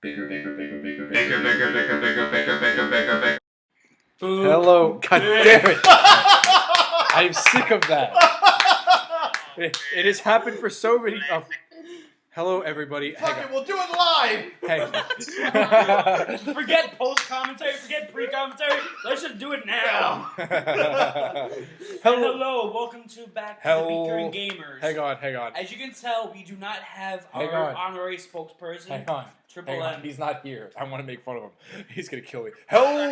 Bigger, bigger, bigger, bigger, bigger, bigger, bigger, bigger, bigger, bigger, bigger, bigger. Hello, god damn it! I'm sick of that. It has happened for so many. Hello, everybody. Fuck it, we'll do it live! Hey. Forget post-commentary, forget pre-commentary. Let's just do it now. Hello, welcome back to the Bickering Gamers. Hang on. As you can tell, we do not have Hang our on. honorary spokesperson. Hang on. Triple M. He's not here. I want to make fun of him. He's gonna kill me. Hello!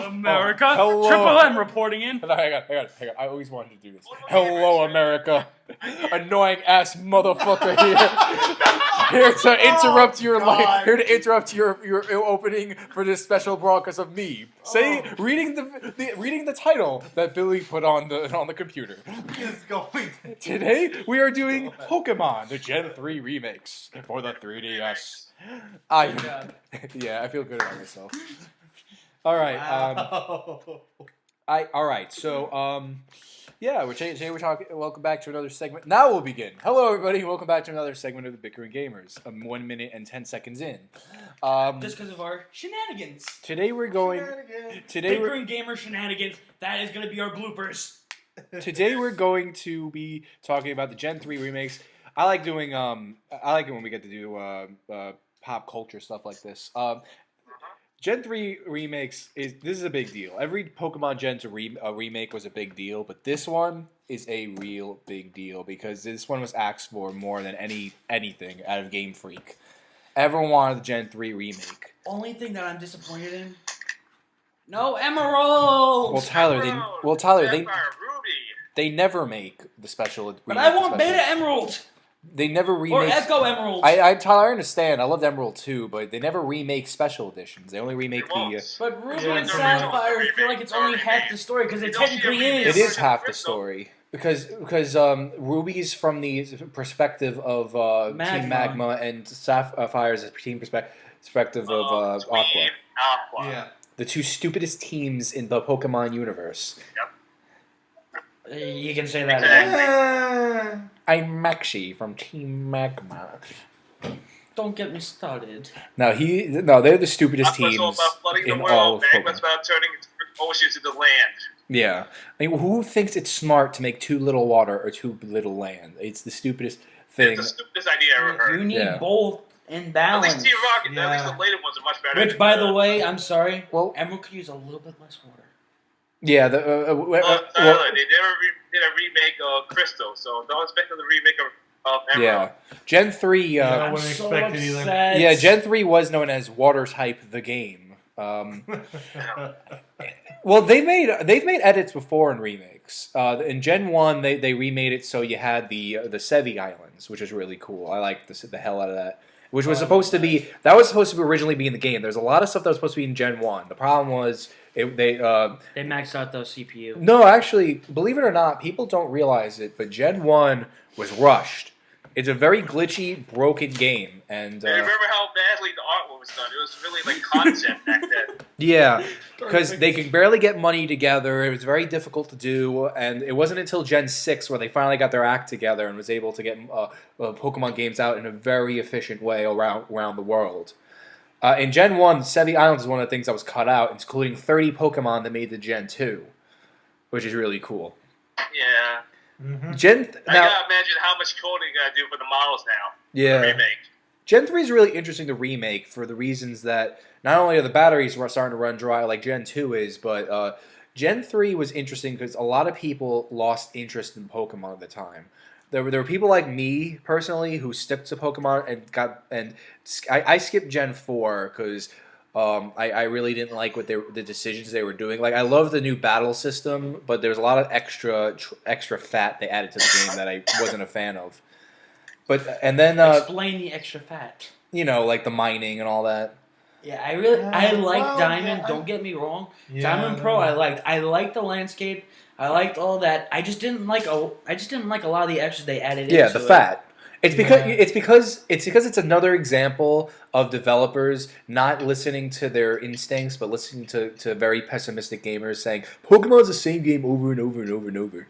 America. Hello. Triple M reporting in. Hang on. I always wanted to do this. Hello, America. Annoying ass motherfucker here to interrupt your life. Here to interrupt your opening for this special broadcast of me. Reading the title that Billy put on the computer. Today we are doing Pokemon, the Gen 3 remakes for the 3DS. I feel good about myself. All right. Today we're talking. Welcome back to another segment. Now we'll begin. Hello, everybody. Welcome back to another segment of the Bickering Gamers. 1 minute and 10 seconds in. Just because of our shenanigans. Today we're going. Bickering Gamer shenanigans. That is going to be our bloopers. Today we're going to be talking about the Gen 3 remakes. I like doing. I like it when we get to do pop culture stuff like this. Gen 3 remakes this is a big deal. Every Pokemon Gen 2 remake was a big deal, but this one is a real big deal because this one was asked for more than anything out of Game Freak. Everyone wanted the Gen 3 remake. Only thing that I'm disappointed in. No Emerald. Well, Tyler, they never make the special. But I want Beta Emerald. They never remake. Or Echo Emerald. Tyler, I understand. I loved Emerald too, but they never remake special editions. They only remake the. But Ruby and Sapphire feel like it's only half the story because it technically is. It is half the story because Ruby's from the perspective of Team Magma and Sapphire's team perspective of Aqua. Yeah. The two stupidest teams in the Pokemon universe. Yep. You can say that again. I'm Maxie from Team Magma. Don't get me started. No, they're the stupidest teams about flooding in the all world, of Pokemon. Magma's about turning oceans into land. Yeah. I mean, who thinks it's smart to make too little water or too little land? It's the stupidest thing. It's the stupidest idea I ever heard. We need both in balance. At least Team Rocket, at least the later ones are much better. Which, by the way, I'm sorry, well, Emerald could use a little bit less water. Yeah, they never did a remake of Crystal, so don't expect them to remake of Emerald. Yeah, Gen 3. I wouldn't expect it either. Yeah, Gen 3 was known as Water Type the game. Well, they've made edits before in remakes. In Gen 1, they remade it so you had the Sevi Islands, which is really cool. I like the hell out of that. Which was supposed to be originally be in the game. There's a lot of stuff that was supposed to be in Gen 1. The problem was they maxed out those CPU. No, actually, believe it or not, people don't realize it, but Gen 1 was rushed. It's a very glitchy, broken game, and I remember how badly the artwork was done. It was really like concept back then. Yeah, because they could barely get money together. It was very difficult to do, and it wasn't until Gen 6 where they finally got their act together and was able to get Pokemon games out in a very efficient way around the world. In Gen 1, Sevi Islands is one of the things that was cut out, including 30 Pokemon that made the Gen 2, which is really cool. Yeah. Mm-hmm. I gotta imagine how much coding you gotta do for the models now. Yeah. The remake. Gen 3 is really interesting to remake for the reasons that not only are the batteries starting to run dry like Gen 2 is, but Gen 3 was interesting because a lot of people lost interest in Pokemon at the time. There were people like me personally who stuck to Pokemon and I skipped Gen 4 because I really didn't like the decisions they were doing. Like I love the new battle system, but there's a lot of extra fat they added to the game that I wasn't a fan of. And then explain the extra fat. You know, like the mining and all that. Yeah, I like Diamond. Yeah, don't get me wrong. Yeah, Diamond Pro, I liked the landscape. I liked all that. I just didn't like a lot of the extras they added. Yeah, the fat. It's because it's another example of developers not listening to their instincts, but listening to very pessimistic gamers saying Pokemon's the same game over and over and over and over.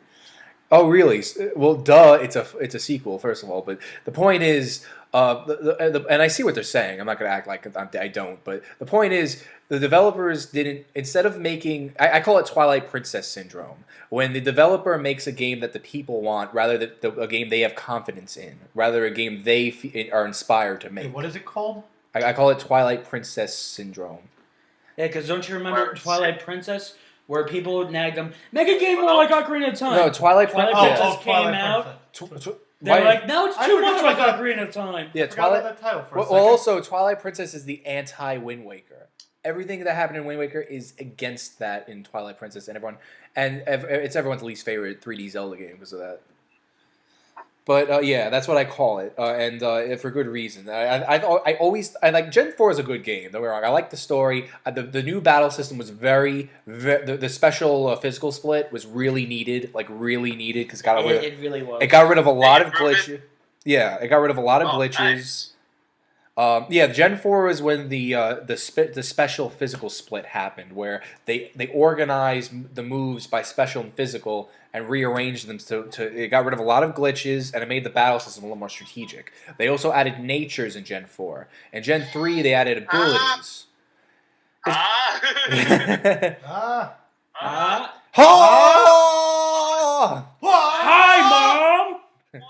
Oh, really? Well, duh. It's a sequel, first of all. But the point is, And I see what they're saying. I'm not going to act like I don't. But the point is, the developers didn't. Instead of making, I call it Twilight Princess syndrome. When the developer makes a game that the people want, rather than a game they have confidence in, rather a game they are inspired to make. Wait, what is it called? I call it Twilight Princess syndrome. Yeah, because don't you remember Twilight Princess, where people nagged them, make a game more like Ocarina of Time? No, Twilight Princess came out. They're like, no, it's too much like Ocarina of Time. Yeah, That title for a second. also, Twilight Princess is the anti-Wind Waker. Everything that happened in Wind Waker is against that in Twilight Princess, and it's everyone's least favorite 3D Zelda game because of that. But yeah, that's what I call it, and for good reason. I like Gen 4 is a good game. Don't get me wrong. I like the story. The new battle system was the special physical split was really needed, because It really was. it got rid of a lot of glitches. Yeah, it got rid of a lot of glitches. Nice. Yeah, Gen 4 was when the special physical split happened, where they organized the moves by special and physical and rearranged them it got rid of a lot of glitches and it made the battle system a little more strategic. They also added natures in Gen 4. In Gen 3, they added abilities. Hi, Mom! Why?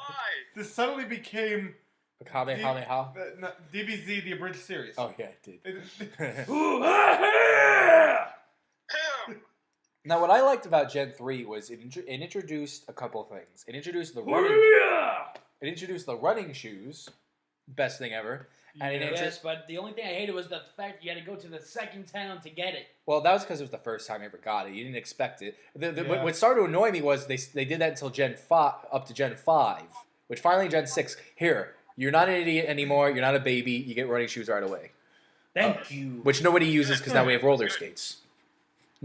This suddenly became Kamehameha. DBZ, the abridged series. Oh yeah, it did. Now, what I liked about Gen 3 was it introduced a couple of things. It introduced the running shoes, best thing ever. And Yes, but the only thing I hated was the fact you had to go to the second town to get it. Well, that was because it was the first time I ever got it. You didn't expect it. What started to annoy me was they did that until Gen 5, up to Gen 5, which finally Gen 6. Here, you're not an idiot anymore. You're not a baby. You get running shoes right away. Thank you. Which nobody uses because now we have roller skates.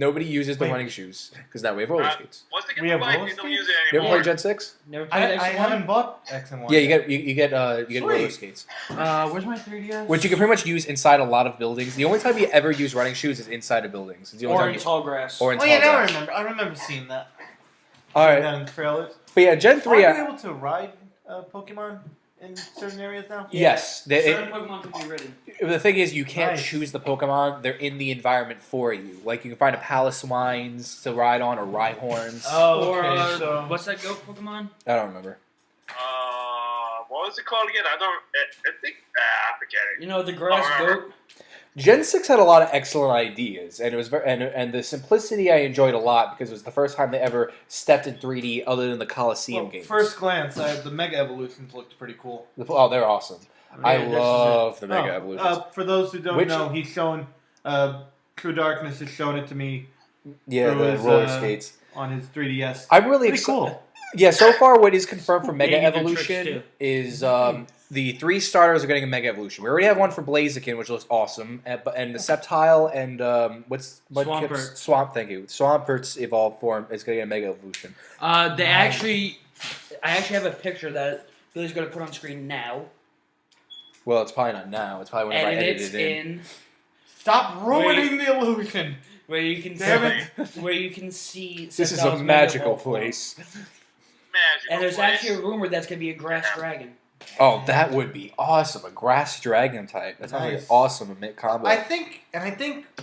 Nobody uses the running shoes because now we have roller skates. Once they get We the have bike, roller they don't skates? use it You ever anymore. play Gen 6? Never I played X1? haven't bought X and Y. Yeah, you get roller Sweet. skates, Where's my 3DS? which you can pretty much use inside a lot of buildings. The only time you ever use running shoes is inside of buildings. It's the only Or time in you- tall grass. or in Oh yeah, tall now I grass. remember. I remember seeing that. All Seeing right, that in trailers. but yeah, Gen 3. Are you able to ride Pokemon in certain areas now? Yes, Certain Pokemon can be ridden. the thing is, you can't Nice. choose the Pokemon; they're in the environment for you. Like you can find a Paliswines to ride on, or Rhyhorns. Oh, Or, okay, so what's that goat Pokemon? I don't remember. What was it called again? I think. I forget it. You know, the grass goat? Gen 6 had a lot of excellent ideas, and it was and the simplicity I enjoyed a lot because it was the first time they ever stepped in 3D other than the Coliseum games. first glance, the Mega Evolutions looked pretty cool. Oh, they're awesome. I mean, this is love it. the Mega Evolutions. For those who don't Which- know, he's shown True Darkness has shown it to me Yeah, through the his, roller skates. on his 3DS. I'm really Pretty excited. cool. Yeah, so far what is confirmed for Mega Maybe the tricks Evolution too. is the 3 starters are getting a Mega Evolution. We already have one for Blaziken, which looks awesome, and the Sceptile and Swampert. Thank you. Swampert's evolved form is going to get a Mega Evolution. I actually have a picture that Billy's going to put on screen now. Well, it's probably not now. It's probably whenever I And edit it's it in. in Stop ruining the illusion. where you can Damn see, where you can see. This is a Sceptile's magical Mega Evolve. place. Magical And there's place. actually a rumor that's going to be a grass dragon. Oh, that would be awesome. A grass dragon type. That sounds like an Nice. awesome combo. I think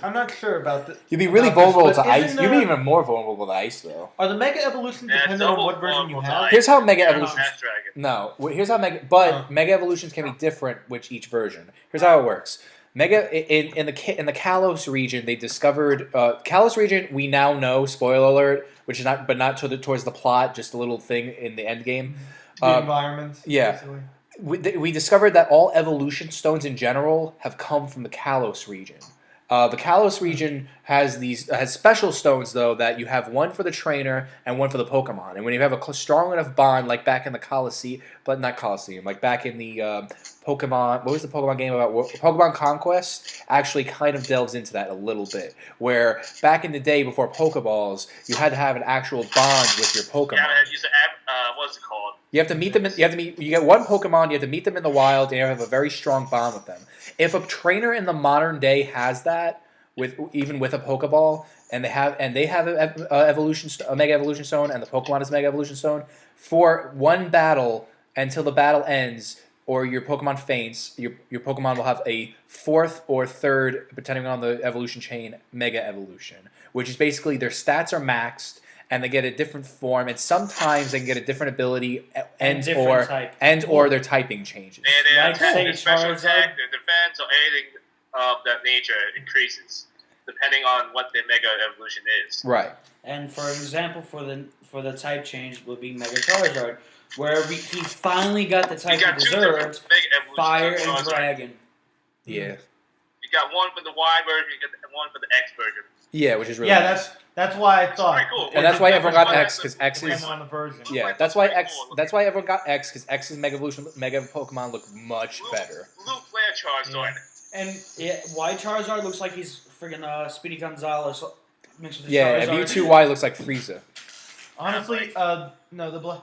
I'm not sure about this. You'd be really about this, vulnerable but to ice. isn't, You'd be even more vulnerable to ice, though. Are the Mega Evolutions Yeah, dependent on double what version you vulnerable to have? ice. Here's how Mega You're not Evolutions. Ash Dragon. No, here's how Mega Evolutions can be different with each version. Here's how it works. In the Kalos region, they discovered Kalos region. We now know, spoiler alert, which is not towards the plot, just a little thing in the end game. The environment. yeah. Basically. We discovered that all evolution stones in general have come from the Kalos region. The Kalos region has special stones though that you have one for the trainer and one for the Pokemon. And when you have a strong enough bond, like back in the Coliseum, but not Coliseum, like back in the Pokemon. What was the Pokemon game about? Pokemon Conquest actually kind of delves into that a little bit. Where back in the day before Pokeballs, you had to have an actual bond with your Pokemon. Yeah, use the app. What's it called? You have to meet them. You get one Pokemon. You have to meet them in the wild, and you have a very strong bond with them. If a trainer in the modern day has that, even with a Pokeball, and they have a Mega Evolution Stone, and the Pokemon is Mega Evolution Stone, for one battle until the battle ends, or your Pokemon faints, your Pokemon will have a fourth or third, depending on the evolution chain, Mega Evolution, which is basically their stats are maxed and they get a different form, and sometimes they can get a different ability different type. or their typing changes. And their Like, say, special Charizard. attack, their defense, or anything of that nature increases depending on what their Mega Evolution is. Right. And for example, for the type change would be Mega Charizard, where he finally got the type You he got two different deserved, Mega Evolutions Fire of and Charizard. Dragon. Yeah. You got one for the Y version, you got one for the X version. Yeah, which is really Yeah, nice. that's why I thought. pretty cool. And that's why everyone got Which X, one because is X Depends is on the version. yeah. That's why X. That's why everyone got X, because X's Mega Evolution, Mega Pokemon look much better. Blue Flare Charizard. And Yeah, White Charizard looks like he's friggin' Speedy Gonzalez mixed with his Yeah, Charizard. Mewtwo looks like Frieza. honestly, no, the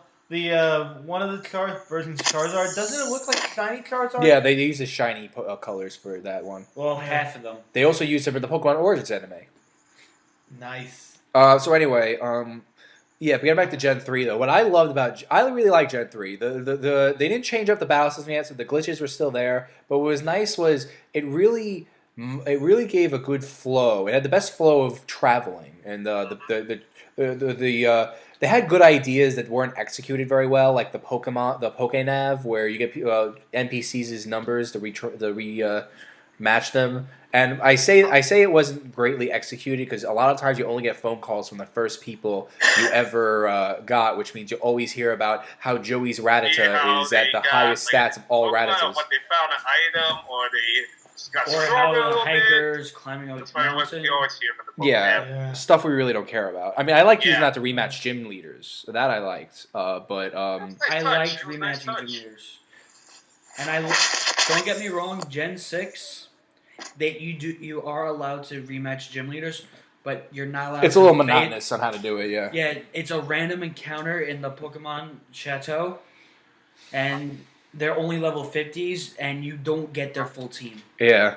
one of the versions of Charizard, doesn't it look like shiny Charizard? Yeah, they use the shiny colors for that one. Well, half of them. They also use it for the Pokemon Origins anime. Nice. So anyway, yeah, but getting back to Gen 3 though, what I loved about I really like Gen 3. The they didn't change up the battle system yet, so the glitches were still there. But what was nice was it really gave a good flow. It had the best flow of traveling, and they had good ideas that weren't executed very well, like the Pokénav, where you get NPCs' numbers to match them. And I say it wasn't greatly executed because a lot of times you only get phone calls from the first people you ever got, which means you always hear about how Joey's Rattata is at the highest stats of all Rattatas. What they found an item, or they got Or stronger how a the little bit. hikers climbing up That's the why mountain. we always hear from the Pokemon. Yeah, stuff we really don't care about. I mean, I liked using Yeah. that to rematch gym leaders. That I liked, but Nice I touch. liked It was a nice rematching touch. gym leaders. And don't get me wrong, Gen 6, you are allowed to rematch gym leaders, but you're not allowed it's to a little fade- monotonous on how to do it. Yeah. Yeah, it's a random encounter in the Pokemon Chateau, and they're only level 50s, and you don't get their full team. Yeah.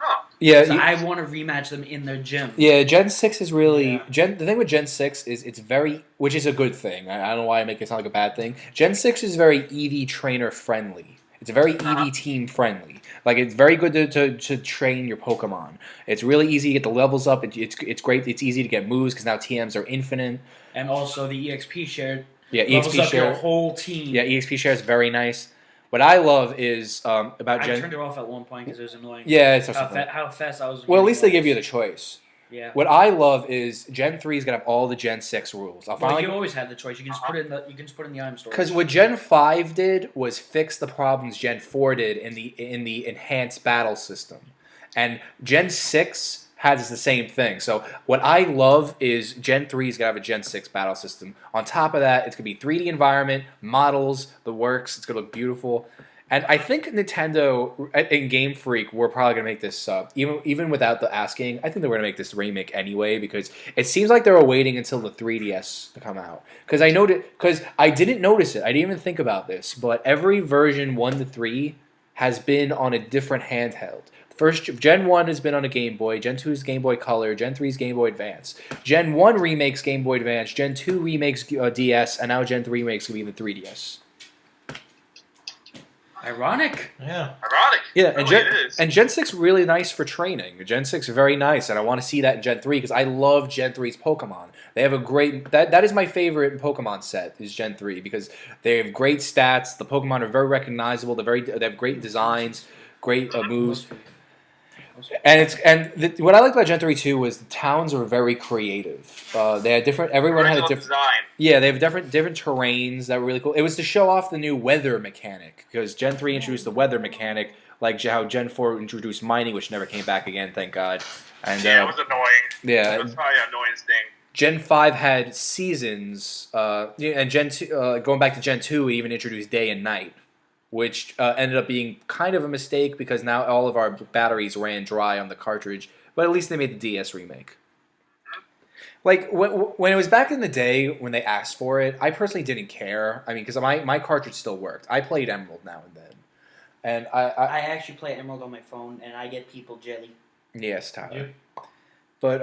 Oh. Yeah. So I want to rematch them in their gym. Yeah, Gen 6 is really Yeah. The thing with Gen 6 is it's very, which is a good thing. I don't know why I make it sound like a bad thing. Gen 6 is very EV trainer friendly. It's very EV team friendly. Like it's very good to train your Pokemon. It's really easy to get the levels up. It's great. It's easy to get moves because now TMs are infinite. And also the EXP share Yeah, levels EXP up your share. whole team. Yeah, EXP share is very nice. What I love is about I Gen. turned it off at one point because it was annoying. Yeah, it's how fast I was. well, at getting least they levels. give you the choice. Yeah. What I love is Gen 3 is gonna have all the Gen 6 rules. Well, you always have the choice. You can just put it in the item store. Because what Gen 5 did was fix the problems Gen 4 did in the enhanced battle system, and Gen 6 has the same thing. So what I love is Gen 3 is gonna have a Gen 6 battle system. On top of that, it's gonna be 3D environment, models, the works. It's gonna look beautiful. And I think Nintendo and Game Freak were probably gonna make this even without the asking. I think they were gonna make this remake anyway because it seems like they were waiting until the 3DS to come out. Because I didn't notice it. I didn't even think about this, but every version 1 to 3 has been on a different handheld. First, Gen 1 has been on a Game Boy, Gen 2 is Game Boy Color, Gen 3 is Game Boy Advance. Gen 1 remakes Game Boy Advance, Gen 2 remakes DS, and now Gen 3 remakes will be the 3DS. Ironic. Yeah. Ironic. Yeah, It is. Gen 6 really nice for training. Gen 6 very nice, and I want to see that in Gen 3 because I love Gen 3's Pokemon. They have a great that is my favorite Pokemon set is Gen 3 because they have great stats. The Pokemon are very recognizable. They have great designs, great moves. What I liked about Gen 3 too was the towns were very creative. They had different. Everyone had a Original different. design. Yeah, they have different terrains that were really cool. It was to show off the new weather mechanic because Gen 3 introduced the weather mechanic, like how Gen 4 introduced mining, which never came back again, thank God. And Yeah, it was annoying. yeah, It was probably an annoying thing. Gen 5 had seasons, and Gen 2, going back to Gen 2, it even introduced day and night, which ended up being kind of a mistake because now all of our batteries ran dry on the cartridge, but at least they made the DS remake. Like, when it was back in the day when they asked for it, I personally didn't care. I mean, because my cartridge still worked. I played Emerald now and then. And I actually play Emerald on my phone, and I get people jelly. Yes, Tyler. Yeah. But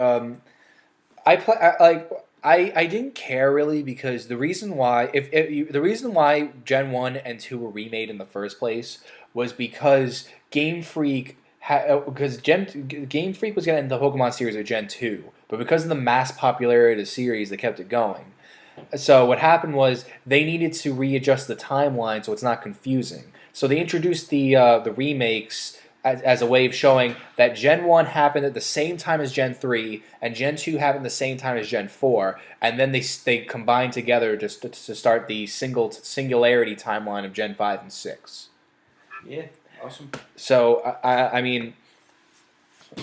I didn't care really because the reason why the reason why Gen 1 and 2 were remade in the first place was because Game Freak Game Freak was going to end the Pokemon series with Gen 2, but because of the mass popularity of the series, they kept it going. So what happened was they needed to readjust the timeline so it's not confusing. So they introduced the remakes as a way of showing that Gen 1 happened at the same time as Gen 3, and Gen 2 happened at the same time as Gen 4, and then they combined together to start the singularity timeline of Gen 5 and 6. Yeah, awesome. So, I mean,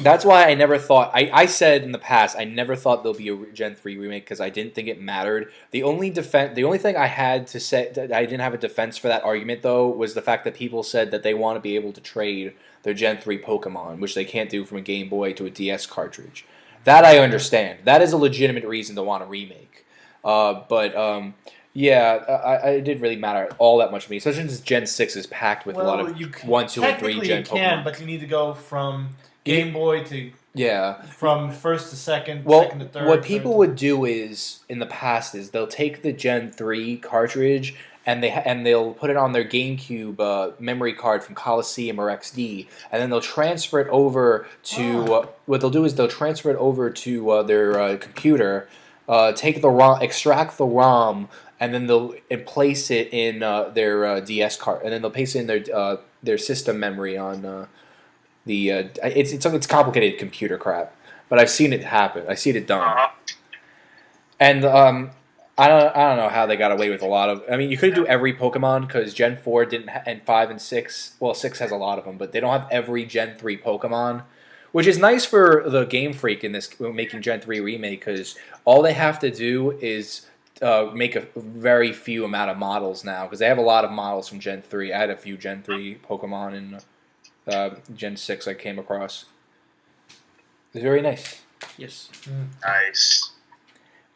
that's why I never thought. I said in the past, I never thought there'll be a Gen 3 remake because I didn't think it mattered. The only thing I had to say that I didn't have a defense for that argument though was the fact that people said that they want to be able to trade their Gen 3 Pokemon, which they can't do from a Game Boy to a DS cartridge. That I understand. That is a legitimate reason to want a remake. Yeah, it didn't really matter all that much to me, especially since Gen 6 is packed with a lot of 1, 2, and 3 Gen you can, Pokemon. but you need to go from Game Boy to from first to second, second to third. What people would do is in the past is they'll take the Gen 3 cartridge and they'll put it on their GameCube memory card from Coliseum or XD, and then they'll transfer it over to what they'll do is they'll transfer it over to their computer, take the ROM, extract the ROM, and then they'll place it in their DS card, and then they'll place it in their system memory on it's complicated computer crap, but I've seen it happen. I've seen it done, and I don't know how they got away with a lot of. I mean, you could do every Pokemon because Gen 4 didn't, and 5 and 6. Well, 6 has a lot of them, but they don't have every Gen 3 Pokemon, which is nice for the Game Freak in this making Gen 3 remake because all they have to do is make a very few amount of models now because they have a lot of models from Gen 3. I had a few Gen 3 Pokemon in Gen 6 I came across. It's very nice. Yes. Nice.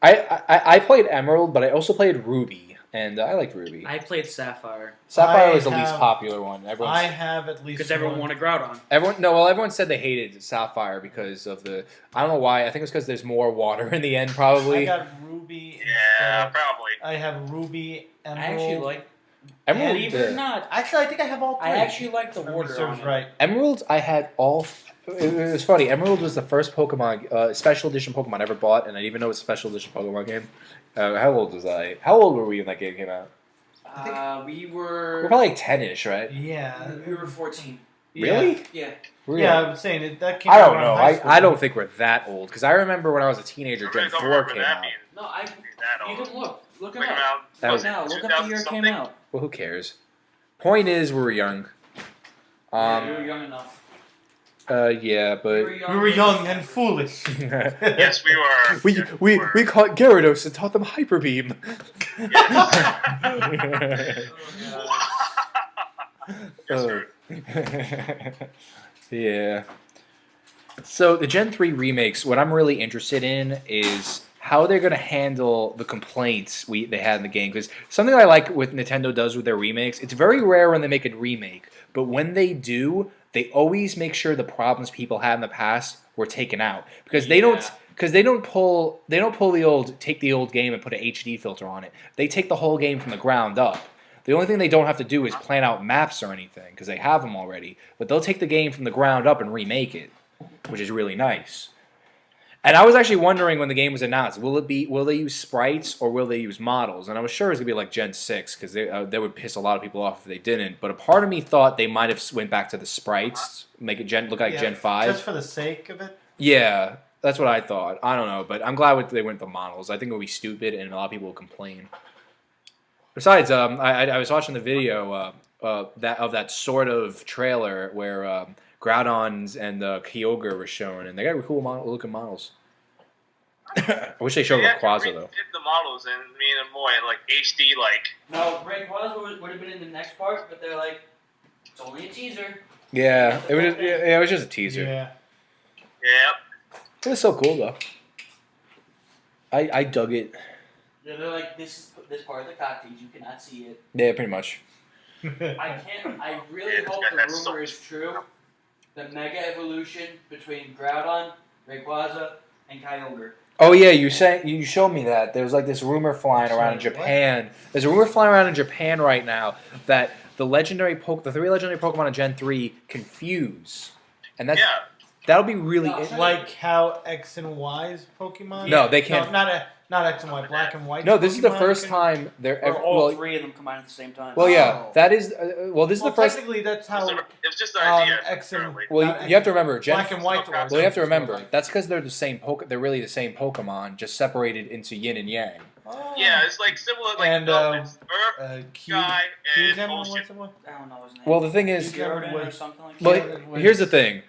I played Emerald, but I also played Ruby, and I liked Ruby. I played Sapphire. Sapphire was the least popular one. I have at least because everyone wanted Groudon. Everyone said they hated Sapphire because of the. I don't know why. I think it's because there's more water in the end, probably. I got Ruby. Yeah, probably. I have Ruby, Emerald. I actually like. Emerald, Believe it or not, actually, I think I have all three. I actually like the water on it. Right. Emerald, I had all. It was funny. Emerald was the first Pokemon, special edition Pokemon I ever bought, and I didn't even know it was a special edition Pokemon game. How old was I? How old were we when that game came out? We We're were probably like 10-ish, right? Yeah. we were 14. Really? Yeah. Really? Yeah, I'm saying that came I out don't around know. high school. I don't think we're that old because I remember when I was a teenager, I Gen really don't 4 remember came that out. being No, that you old. can look. Look it Like up. around, That was- Now, look up the year it came out. Well, who cares? Point is, we were young. We were young enough. Yeah, but We were young and foolish. Yes, we were. we Yes, we were. we caught Gyarados and taught them Hyper Beam. Yes, sir. Yeah. So the Gen 3 remakes, what I'm really interested in is how they're going to handle the complaints they had in the game. Because something I like what Nintendo does with their remakes, it's very rare when they make a remake, but when they do, they always make sure the problems people had in the past were taken out. Because they don't pull the old take the old game and put an HD filter on it. They take the whole game from the ground up. The only thing they don't have to do is plan out maps or anything because they have them already. But they'll take the game from the ground up and remake it, which is really nice. And I was actually wondering when the game was announced, will they use sprites or will they use models? And I was sure it was gonna be like Gen 6 because they would piss a lot of people off if they didn't. But a part of me thought they might have went back to the sprites, make it look like Gen 5. Just for the sake of it? Yeah, that's what I thought. I don't know, but I'm glad they went the models. I think it would be stupid and a lot of people will complain. Besides, I was watching the video of that sort of trailer where Groudons and Kyogre were shown, and they got cool looking models. I wish they showed Rayquaza though. Did the models and made them more like HD like. No, Rayquaza would have been in the next part, but they're like, it's only a teaser. Yeah, it was just a teaser. Yeah. Yep. It was so cool though. I dug it. Yeah, they're like, this part of the cottage, you cannot see it. Yeah, pretty much. I really hope the rumor is true. The mega evolution between Groudon, Rayquaza, and Kyogre. Oh yeah, you showed me that. There's like this rumor flying around in Sorry, Japan. There's a rumor flying around in Japan right now that the three legendary Pokemon in Gen 3 confuse, and that'll be really Like how X and Y's Pokemon. No, they can't. No, not X and Y. Black and White. No, this is the Pokemon first can- time they're Or ever. all Well, three of them combined at the same time. well, yeah, Oh. that is. This is Well, the first. technically, that's how It's just the idea. X and currently. Well, not you have to remember, Black and White. Well, Well, you have to remember that's because they're the same They're really the same Pokemon, just separated into Yin and Yang. Oh. Yeah, it's like similar, like And, it's Earth, Sky, and Kyogre, Ocean. what's the one? I don't know his name. Well, the thing is, Kyogre or something like well, that. was- here's the thing.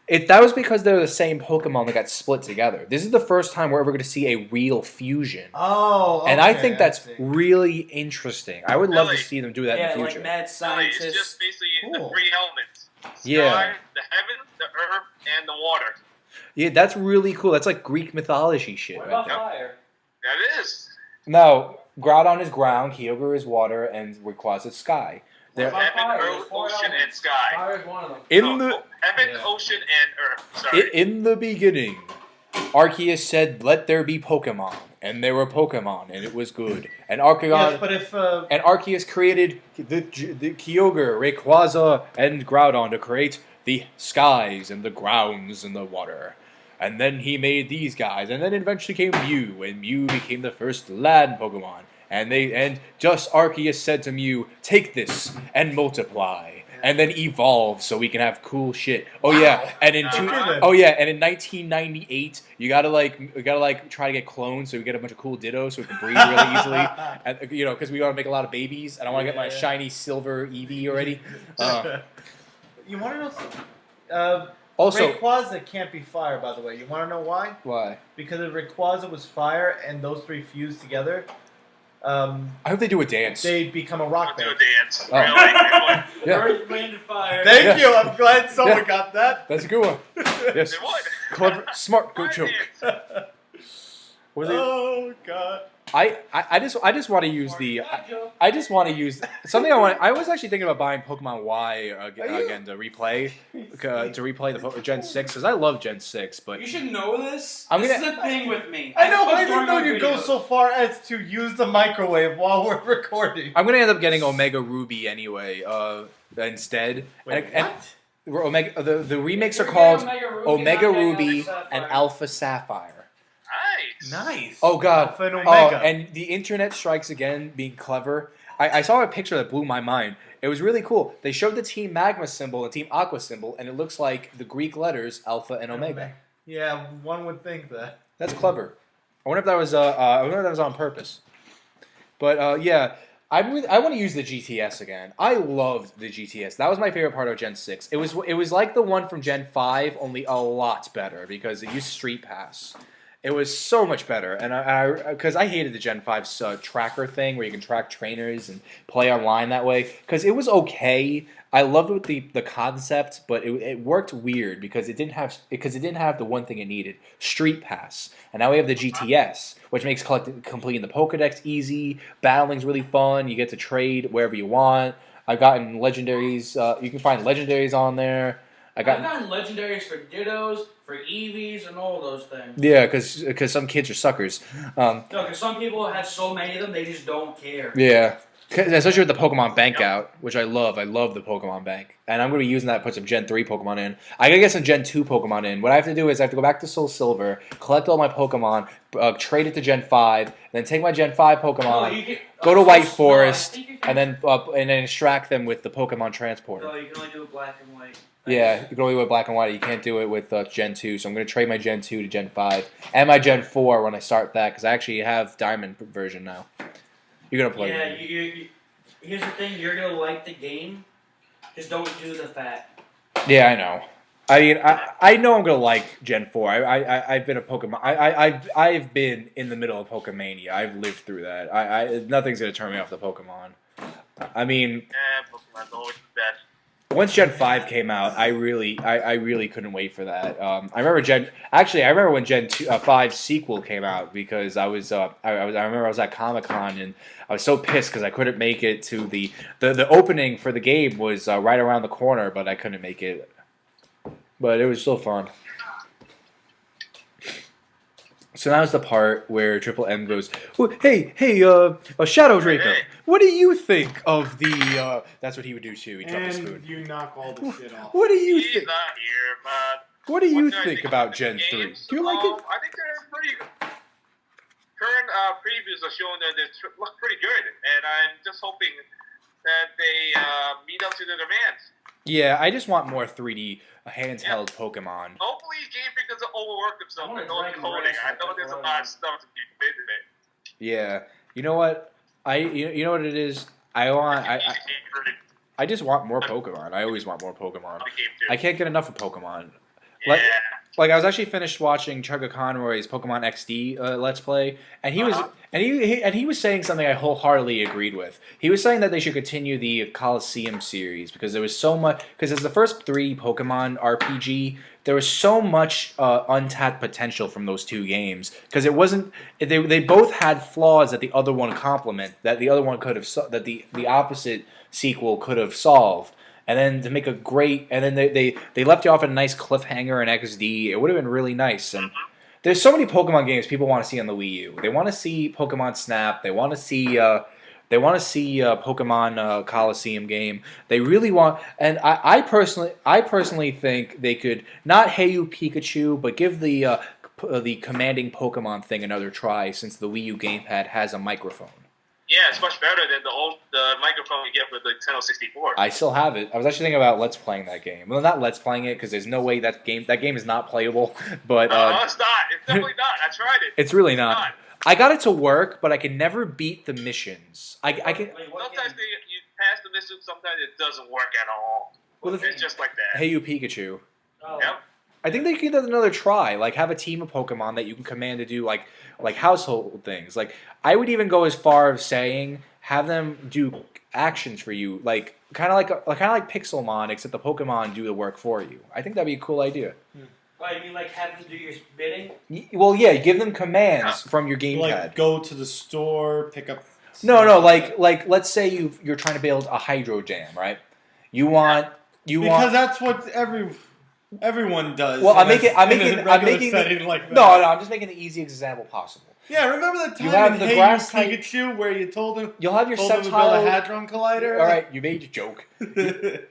That was because they're the same Pokemon that got split together. This is the first time we're ever going to see a real fusion. Oh, And I okay, think that's see. really interesting. I would love to Really? see them do that Yeah, in the like future. mad Really, it's scientists. just basically Cool. the three elements. Sky, Yeah. the heaven, the earth, and the water. Yeah, that's really cool. That's like Greek mythology shit What right about there. fire? That is. Now, Groudon is ground, Kyogre is water, and Rayquaza is sky. What about Heaven, fire? earth, There's four ocean, and elements. sky. Fire is one of them. In the Heaven, Yeah. ocean, and earth. Sorry. in the beginning, Arceus said, "Let there be Pokemon," and there were Pokemon, and it was good. And Arceus, Yes, but if and Arceus created the Kyogre, Rayquaza, and Groudon to create the skies and the grounds and the water. And then he made these guys, and then eventually came Mew, and Mew became the first land Pokemon. And just Arceus said to Mew, "Take this and multiply, and then evolve so we can have cool shit." Oh yeah, and in Uh-huh. in 1998, you gotta try to get clones so we get a bunch of cool Dittos so we can breed really easily. And, because we want to make a lot of babies, and I want to get my Yeah. shiny silver Eevee already. You want to know something? Also, Rayquaza can't be fire, by the way. You want to know why? why? Because if Rayquaza was fire and those three fused together, I hope they do a dance. they'd become a rock Do a band. dance. Oh. Really? They would. Yeah, Earth, wind, fire. Thank Yeah. you. I'm glad someone Yeah. got that. that's a good one. Yes, They would. clever, smart, good Fire joke. dance. Was it? Oh God. I just want to use the. I just want to use something I want. I was actually thinking about buying Pokemon Y again to replay the Gen 6 because I love Gen 6, but You should know this. I'm This gonna- is the thing with me. I know, but I put didn't know during you'd go videos. so far as to use the microwave while we're recording. I'm gonna end up getting Omega Ruby anyway instead. Wait, and what? Omega the remakes are You're called getting Omega not getting Ruby Sapphire. and Alpha Sapphire. Nice. Nice. Oh God! Alpha and Oh, Omega. and the internet strikes again, being clever. I saw a picture that blew my mind. It was really cool. They showed the Team Magma symbol, the Team Aqua symbol, and it looks like the Greek letters Alpha and Omega. Yeah, one would think that. That's clever. I wonder if that was on purpose. But yeah, I want to use the GTS again. I loved the GTS. That was my favorite part of Gen 6. It was like the one from Gen 5, only a lot better because it used Street Pass. It was so much better, and because I hated the Gen 5's tracker thing where you can track trainers and play online that way. Because it was okay. I loved the concept, but it worked weird because it didn't have the one thing it needed, Street Pass. And now we have the GTS, which makes completing the Pokedex easy. Battling's really fun. You get to trade wherever you want. I've gotten legendaries. You can find legendaries on there. I've gotten legendaries for Dittos, for Eevees, and all those things. Yeah, because some kids are suckers. No, because some people have so many of them, they just don't care. Yeah. Especially with the Pokemon Bank out, which I love. I love the Pokemon Bank. And I'm going to be using that to put some Gen 3 Pokemon in. I got to get some Gen 2 Pokemon in. What I have to do is I have to go back to Soul Silver, collect all my Pokemon, trade it to Gen 5, then take my Gen 5 Pokemon, go to White Forest, and then extract them with the Pokemon Transporter. No, you can only do it black and white. Yeah, you can only do it black and white. You can't do it with Gen 2. So I'm going to trade my Gen 2 to Gen 5 and my Gen 4 when I start that because I actually have Diamond version now. You're going to play Yeah, it. you here's the thing, you're going to like the game, just don't do the fat. Yeah, I know. I mean, I know I'm gonna like Gen 4. I've been a Pokemon. I've been in the middle of Pokemania. I've lived through that. Nothing's gonna turn me off the Pokemon. I mean, Pokemon's always the best. once Gen 5 came out, I really couldn't wait for that. I remember when Gen 5 sequel came out because I remember I was at Comic-Con and I was so pissed because I couldn't make it to the opening for the game was right around the corner, but I couldn't make it. But it was still fun. So now's the part where Triple M goes, well, hey, Shadow Draco, what do you think of the, that's what he would do too, he'd drop the spoon. And you knock all the shit off. What do you He's think? not here, but What do you what do I think about the Gen 3? games? Do you like it? I think they're pretty. Current previews are showing that they look pretty good, and I'm just hoping that they meet up to the demands. Yeah, I just want more 3D handheld Pokemon. Hopefully, Game Freak doesn't overwork himself with all the Dragon coding. Race I know there's a lot of stuff to be fit in it. Yeah, you know what? You know what it is? I just want more Pokemon. I always want more Pokemon. I can't get enough of Pokemon. Yeah. Like I was actually finished watching Chugga Conroy's Pokemon XD Let's Play, and he was saying something I wholeheartedly agreed with. He was saying that they should continue the Coliseum series because there was so much. Because as the first 3 Pokemon RPG, there was so much untapped potential from those 2 games. Because it wasn't. They both had flaws that the other one complement. That the other one could have. That the opposite sequel could have solved. And then to make a great, and then they left you off at a nice cliffhanger in XD. It would have been really nice. And there's so many Pokemon games people want to see on the Wii U. They want to see Pokemon Snap. They want to see Pokemon Coliseum game. They really want, and I personally think they could not Hey You Pikachu, but give the commanding Pokemon thing another try since the Wii U gamepad has a microphone. Yeah, it's much better than the microphone you get with the Nintendo 64. I still have it. I was actually thinking about Let's Playing that game. Well, not Let's Playing it because there's no way that game is not playable. But no, it's not. It's definitely not. I tried it. It's really not. I got it to work, but I can never beat the missions. I can. Sometimes you pass the mission. Sometimes it doesn't work at all. Well, it's just like that. Hey You Pikachu. Oh. Yep. I think they could give that another try. Like have a team of Pokemon that you can command to do like household things. Like I would even go as far as saying have them do actions for you, like kind of like Pixelmon, except the Pokemon do the work for you. I think that'd be a cool idea. Oh, you mean like have them do your bidding? Well, yeah, give them commands from your gamepad. Like go to the store, pick up. No, like let's say you're trying to build a Hydro Jam, right? Because that's what everyone does. Well, I'm making I'm just making the easiest example possible. Yeah, remember that time you have in the Hey grass You Pikachu where you told him you'll have your to build subtitle a Hadron Collider? All right, you made your joke. All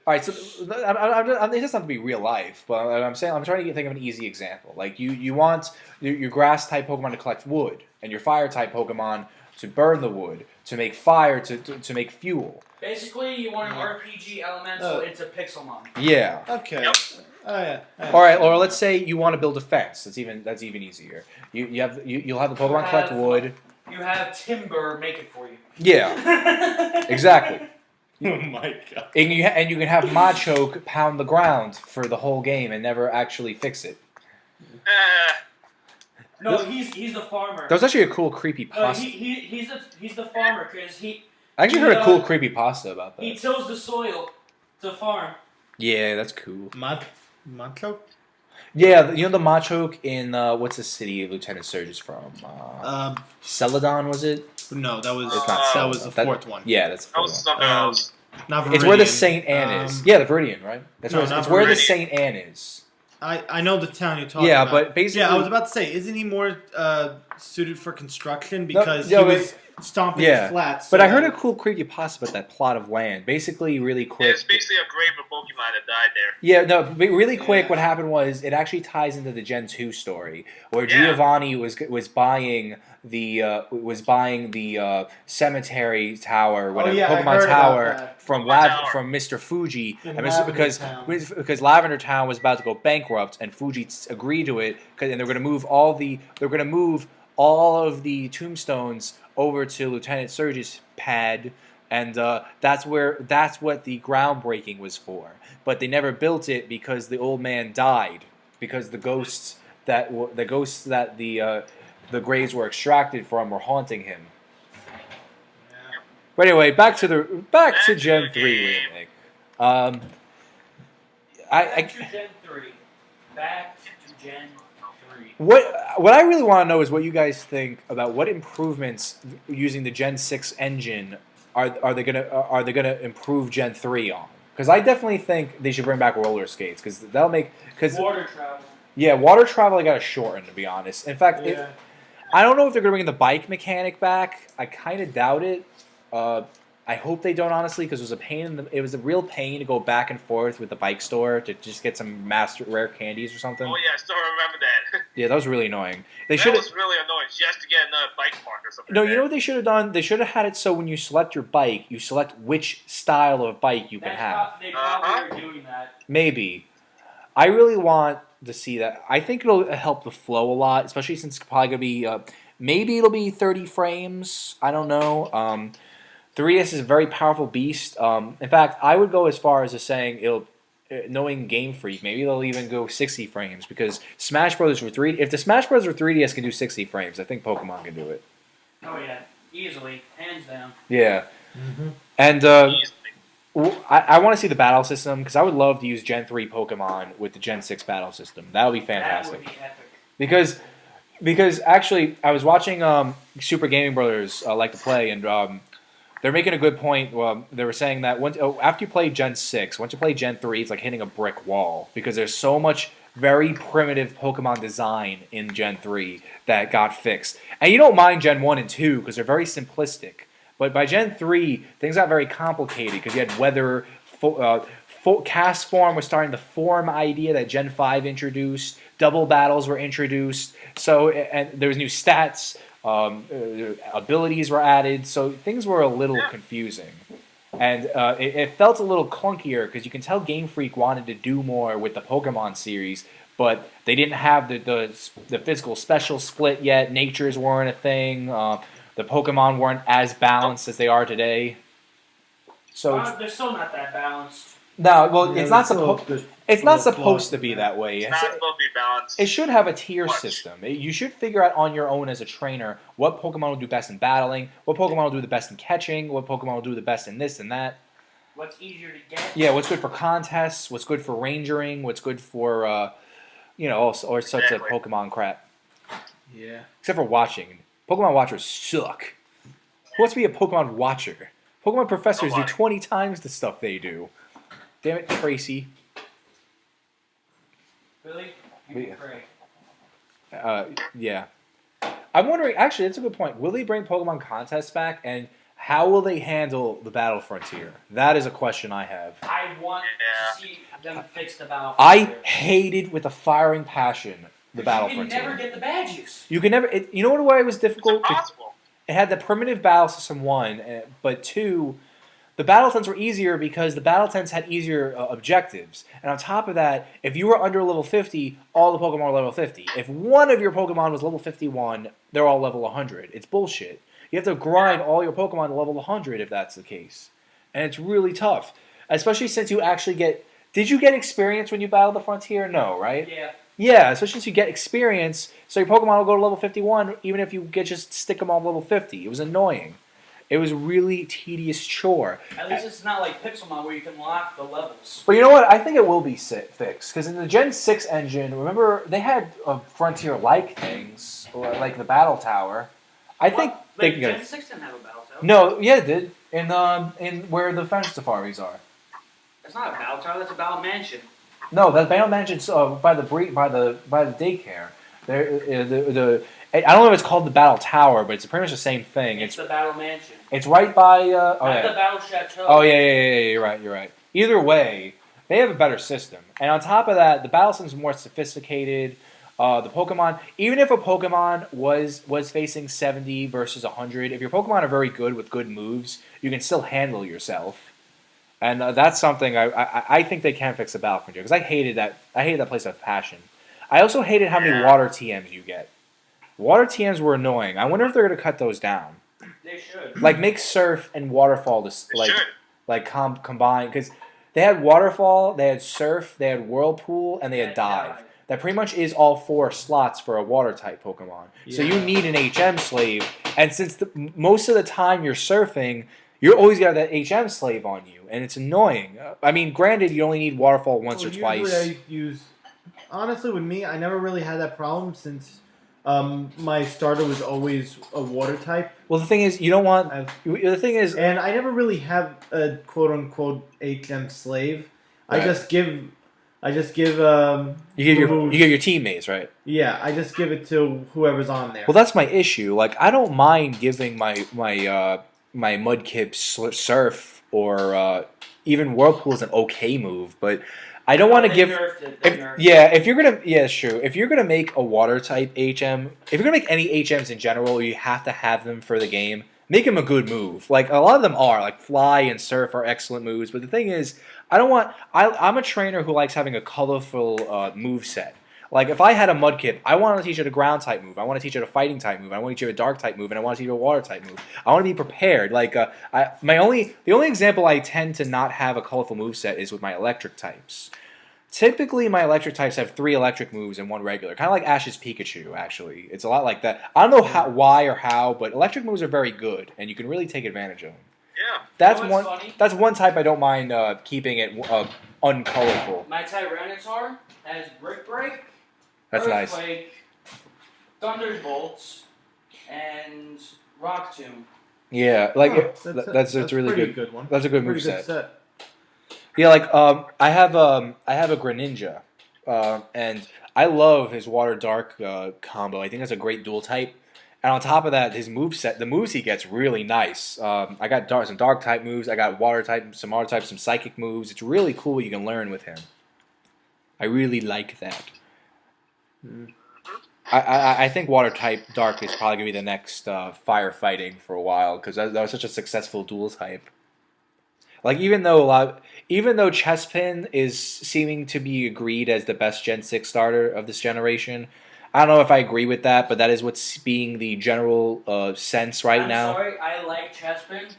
right, so it doesn't have to be real life, but I'm trying to think of an easy example. Like you want your grass type Pokemon to collect wood, and your fire type Pokemon to burn the wood, to make fire, to make fuel. Basically, you want an RPG elemental into Pixelmon. Yeah. Okay. Yep. Oh yeah. All right, or let's say you want to build a fence. That's even easier. You'll have the Pokemon collect wood. You have Timber make it for you. Yeah. Exactly. Oh my god. And you can have Machoke pound the ground for the whole game and never actually fix it. No, he's the farmer. That was actually a cool creepypasta. He's the farmer because he. I actually heard a cool creepypasta about that. He tills the soil to farm. Yeah, that's cool. Machoke? Yeah, you know the Machoke in what's the city Lieutenant Surge is from? Celadon, was it? No, that was that was the fourth one. Yeah, that's the That was something else. Not It's where the Saint Anne is. Yeah, the Viridian, right? That's no, it's where the Saint Anne is. I know the town you're talking about. about. But basically, I was about to say, isn't he more suited for construction because he was stomping flats? But I heard a cool creepypasta about that plot of land. Basically, really quick. Yeah, it's basically a grave of Pokemon that died there. Yeah, no, but really quick. What happened was it actually ties into the Gen 2 story where Giovanni was buying the cemetery tower, Pokemon Tower from Mr. Fuji, because Lavender Town was about to go bankrupt, and Fuji agreed to it, and they're going to move all of the tombstones over to Lieutenant Surge's pad, and that's what the groundbreaking was for. But they never built it because the old man died, because the ghosts that the graves were extracted from were haunting him. But anyway, back to Gen 3 remake. Back to Gen 3. Back to Gen 3. What I really want to know is what you guys think about what improvements using the Gen 6 engine are they gonna improve Gen 3 on? Because I definitely think they should bring back roller skates because that'll make water travel. Yeah, water travel I gotta shorten, to be honest. In fact, I don't know if they're going to bring the bike mechanic back. I kind of doubt it. I hope they don't, honestly, because it was a real pain to go back and forth with the bike store to just get some master rare candies or something. Oh yeah, I still remember that. Yeah, that was really annoying. That was really annoying just to get another bike park or something. No, you know what they should have done? They should have had it so when you select your bike, you select which style of bike you can have. They probably are doing that. Maybe. I really want to see that. I think it'll help the flow a lot, especially since it's probably going to be, maybe it'll be 30 frames. I don't know. 3DS is a very powerful beast. In fact, I would go as far as saying knowing Game Freak, maybe they'll even go 60 frames because Smash Brothers for 3. If the Smash Brothers for 3DS can do 60 frames, I think Pokemon can do it. Oh yeah, easily, hands down. Yeah, and I want to see the battle system because I would love to use Gen 3 Pokemon with the Gen 6 battle system. That would be fantastic. That would be epic. Because actually, I was watching Super Gaming Brothers like to play, and they're making a good point. Well, they were saying that after you play Gen 6, once you play Gen 3, it's like hitting a brick wall because there's so much very primitive Pokemon design in Gen 3 that got fixed. And you don't mind Gen 1 and 2 because they're very simplistic. But by Gen 3, things got very complicated because you had weather, cast form was starting to form idea that Gen 5 introduced. Double battles were introduced. So, and there was new stats. Abilities were added, so things were a little confusing, and it felt a little clunkier because you can tell Game Freak wanted to do more with the Pokemon series, but they didn't have the physical special split yet. Natures weren't a thing. The Pokemon weren't as balanced as they are today. So they're still not that balanced. No, well, it's not supposed. It's not supposed to be that way. It's not supposed to be balanced. It should have a tier system. You should figure out on your own as a trainer what Pokemon will do best in battling, what Pokemon will do the best in catching, what Pokemon will do the best in this and that. What's easier to get? Yeah, what's good for contests, what's good for rangering, what's good for all sorts of Pokemon crap. Yeah. Except for watching. Pokemon watchers suck. Who wants to be a Pokemon watcher? Pokemon professors do 20 times the stuff they do. Damn it, Tracy. Billy, you can pray. Yeah. I'm wondering, actually, that's a good point. Will they bring Pokemon contests back, and how will they handle the Battle Frontier? That is a question I have. I want to see them fix the Battle I Frontier. hated with a firing passion the Battle Frontier. You can never get the badges. You can never. You know why it was difficult? It's impossible. It had the primitive battle system, 1, but 2, the battle tents were easier because the battle tents had easier objectives. And on top of that, if you were under level 50, all the Pokemon were level 50. If one of your Pokemon was level 51, they're all level 100. It's bullshit. You have to grind all your Pokemon to level 100 if that's the case. And it's really tough. Especially since you actually get... Did you get experience when you battled the Frontier? No, right? Yeah. Yeah, especially since you get experience, so your Pokemon will go to level 51 even if you just stick them all level 50. It was annoying. It was a really tedious chore. At least it's not like Pixelmon where you can lock the levels. But you know what? I think it will be fixed. Because in the Gen 6 engine, remember, they had Frontier-like things, like the Battle Tower. I think they can Gen 6 didn't have a Battle Tower. No, yeah, it did. In where the French Safaris are. That's not a Battle Tower, that's a Battle Mansion. No, the Battle Mansion's by the daycare. I don't know if it's called the Battle Tower, but it's pretty much the same thing. It's the Battle Mansion. It's right by... Not the Battle Chateau. Oh, yeah, you're right. Either way, they have a better system. And on top of that, the battle system's more sophisticated. The Pokemon... Even if a Pokemon was facing 70 versus 100, if your Pokemon are very good with good moves, you can still handle yourself. And that's something I think they can fix the Battle Frontier. Because I hated that place with passion. I also hated how many water TMs you get. Water TMs were annoying. I wonder if they're going to cut those down. They should. Like make Surf and Waterfall combine, because they had Waterfall, they had Surf, they had Whirlpool, and they had Dive. That pretty much is all 4 slots for a Water type Pokemon. Yeah. So you need an HM slave, and since most of the time you're surfing, you're always got that HM slave on you, and it's annoying. I mean, granted, you only need Waterfall once or twice. Honestly, with me, I never really had that problem since my starter was always a water type. Well, the thing is, you don't want... And I never really have a quote-unquote HM slave. I just give I just give You give moves- your teammates, right? Yeah, I just give it to whoever's on there. Well, that's my issue. Like, I don't mind giving my Mudkip Surf or even Whirlpool's an okay move, but I don't want to give. If you're gonna, yeah, it's true. If you're gonna make a water type HM, if you're gonna make any HMs in general, you have to have them for the game. Make them a good move. Like a lot of them are, like Fly and Surf are excellent moves. But the thing is, I don't want. I'm a trainer who likes having a colorful move set. Like if I had a Mudkip, I want to teach it a ground type move. I want to teach it a fighting type move. I want to teach it a dark type move, and I want to teach it a water type move. I want to be prepared. Like the only example I tend to not have a colorful move set is with my electric types. Typically, my electric types have 3 electric moves and 1 regular. Kind of like Ash's Pikachu, actually. It's a lot like that. I don't know why or how, but electric moves are very good, and you can really take advantage of them. Yeah. That's Funny? That's one type I don't mind keeping it uncolorful. My Tyranitar has Brick Break, That's nice. Earthquake, Thunderbolts, and Rock Tomb. Yeah, like Huh, that's a really pretty good one. That's a good Pretty move good set. Yeah, like I have a Greninja, and I love his Water Dark combo. I think that's a great dual type. And on top of that, his moveset, the moves he gets really nice. I got some dark type moves. I got water type, some water type, some psychic moves. It's really cool what you can learn with him. I really like that. I think water type dark is probably gonna be the next firefighting for a while because that was such a successful dual type. Like even though Chespin is seeming to be agreed as the best Gen 6 starter of this generation, I don't know if I agree with that, but that is what's being the general sense right now. I'm sorry, I like Chespin,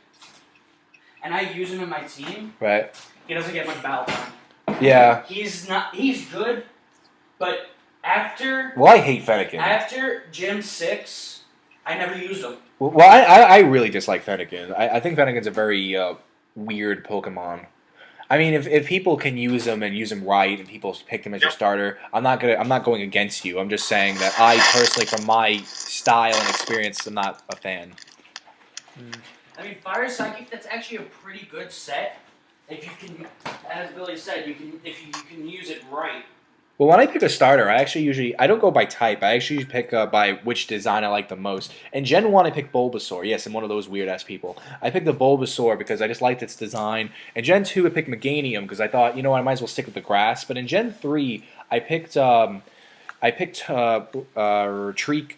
and I use him in my team. Right. He doesn't get much battle time. Yeah. He's good, but after Well, I hate Fennekin. After Gen 6, I never used him. Well, I really dislike Fennekin. I think Fennekin's a very weird Pokemon. I mean, if people can use them and use them right, and people pick them as your starter, I'm not going against you. I'm just saying that I personally, from my style and experience, am not a fan. I mean, Fire Psychic, that's actually a pretty good set. If you can, as Billy said, if you can use it right. Well, when I pick a starter, I don't go by type. I actually pick by which design I like the most. In Gen 1, I picked Bulbasaur. Yes, I'm one of those weird-ass people. I picked the Bulbasaur because I just liked its design. In Gen 2, I picked Meganium because I thought, you know what, I might as well stick with the grass. But in Gen 3, I picked Trico.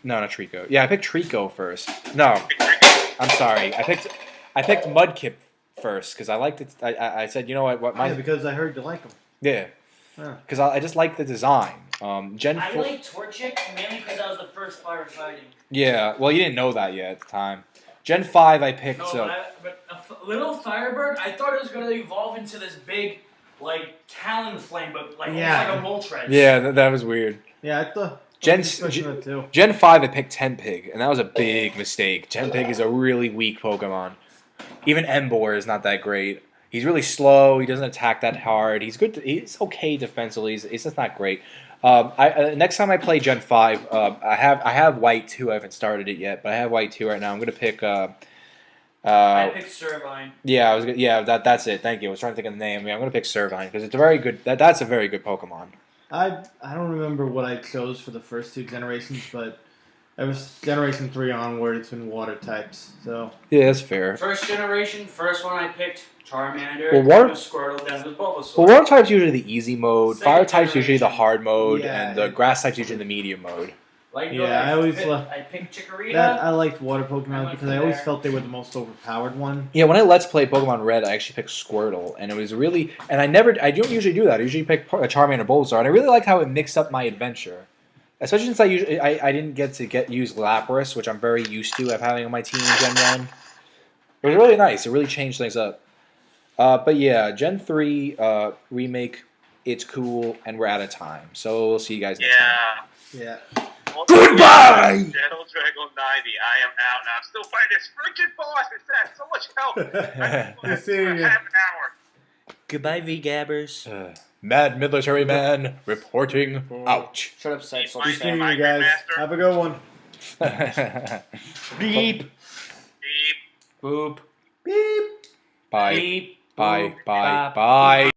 No, not Trico. Yeah, I picked Trico first. No, I'm sorry. I picked Mudkip first because I liked it. I said, you know what, Yeah, because I heard you like them. Yeah. Because I just like the design. Gen 4. I like Torchic mainly because that was the first firefighting. Yeah, well, you didn't know that yet at the time. Gen 5, I picked. No, but a little Firebird, I thought it was going to evolve into this big, like, Talon Flame, but like almost like a Moltres. Yeah, that was weird. Yeah, I thought. Gen 5, I picked Tenpig, and that was a big mistake. Tenpig is a really weak Pokemon. Even Emboar is not that great. He's really slow. He doesn't attack that hard. He's good. He's okay defensively. He's just not great. Next time I play Gen 5, I have White 2. I haven't started it yet, but I have White 2 right now. I'm gonna pick. I picked Servine. Yeah, that's it. Thank you. I was trying to think of the name. Yeah, I'm gonna pick Servine because it's a very good. That's a very good Pokemon. I don't remember what I chose for the first 2 generations, but it was Generation 3 onward. It's been water types, so yeah, that's fair. First generation, first one I picked Charmander. Well, then was Squirtle, then was Bulbasaur. Well, water type's usually the easy mode. Second Fire type's usually the generation. hard mode, Yeah, and the grass type's usually the medium mode. Like, Yeah, I picked Chikorita. I liked water Pokemon went because from I always there. felt they were the most overpowered one. Yeah, when I Let's Play Pokemon Red, I actually picked Squirtle, and it was really... And I don't usually do that. I usually pick a Charmander Bulbasaur, and I really liked how it mixed up my adventure. Especially since I didn't get to use Lapras, which I'm very used to having on my team in Gen 1. It was really nice. It really changed things up. But yeah, Gen 3 remake, it's cool, and we're out of time. So we'll see you guys next time. Yeah. Well, Goodbye! Shadow Dragon 90. I am out now. I'm still fighting this freaking boss. It's had so much help. Good seeing you. Half an hour. Goodbye, V-Gabbers. Mad Military Man reporting out. Shut up, Seth. Good seeing you guys. Have a good one. Beep. Beep. Boop. Beep. Bye. Beep. Bye. Boop, Bye. bop. Bye.